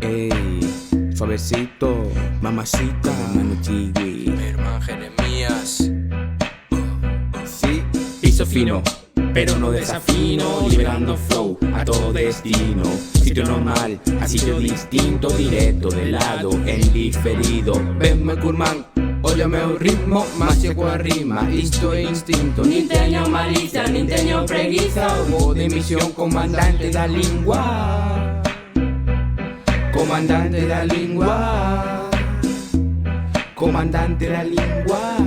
Ey, suavecito, mamacita, mano chiwi. Herman Jeremías. Sí, piso fino, pero no desafino, liberando flow a todo destino. Sitio normal, a sitio distinto, directo de lado, en diferido. Venme curman, óyame un ritmo, más llego a rima, isto é instinto. Ni teño malicia, ni teño preguiza, o de misión comandante da lingua. Comandante da lingua. Comandante da lingua.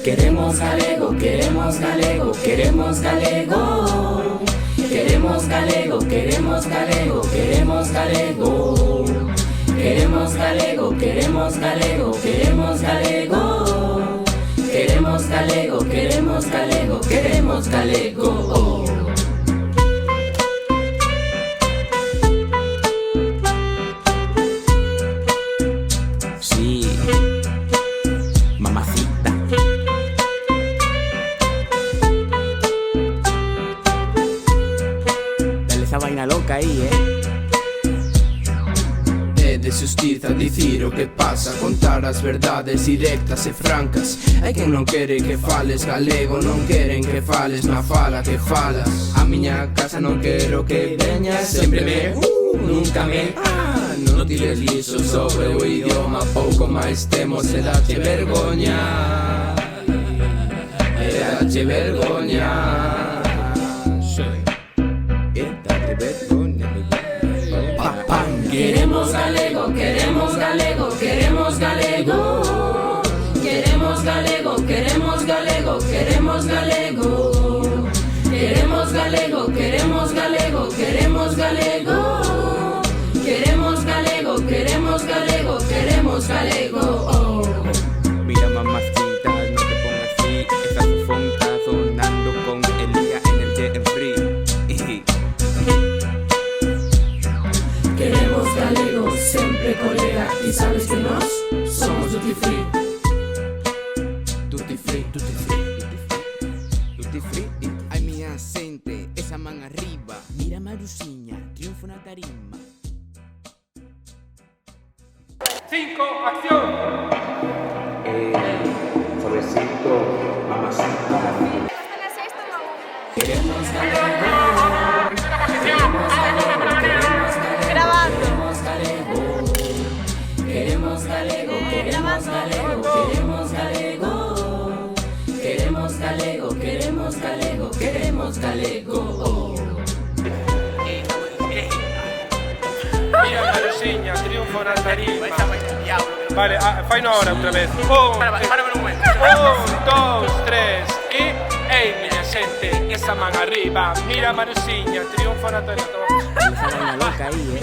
Queremos galego, queremos galego, queremos galego. Queremos galego, queremos galego, queremos galego. Queremos galego, queremos galego, queremos galego. Queremos galego, queremos galego, queremos galego. Sí, mamacita. Dale esa vaina loca ahí, É de xustiza dicir o que pasa, contar as verdades directas e francas. Hai quen non quere que fales galego, non queren que fales na fala que falas. A miña casa non quero que veñas, sempre me nunca me non tires liso sobre o idioma, pouco máis temos e dache vergoña. E dache vergoña. date vergogna. Queremos galego, queremos galego, queremos galego. Queremos galego, queremos galego, queremos galego. Queremos galego, queremos galego, queremos galego. Queremos galego, queremos galego, queremos galego. Mira mamacita, no te pongas así. Esa bufón está sonando con Elías en el Jet Free. Queremos galego, siempre colega. Y sabes que nos somos Duty Free. Tutti free, tutti free, tutti free, tutti free. Ai minha sente, esa man arriba. Mira Marusiña, triunfo na tarima. 5, acción. Suavecito, mamacita. Queremos galego. Queremos galego. Grabando. Queremos galego, queremos galego, queremos galego. Queremos galego, queremos galego, queremos galego. Mira Marusiña, triunfo na tarima. Vale, fai ahora outra vez. Un, dos, tres e... Ei, miña xente, esa man arriba. Mira Marusiña, triunfo na tarima. Esa vaina loca ahí,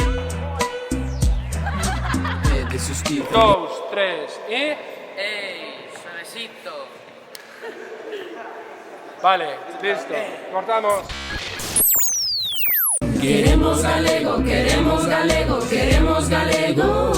É de xustiza. 2, 3 e... ¡Ey! Suavecito. Vale, listo. Cortamos. Queremos galego, queremos galego, queremos galego.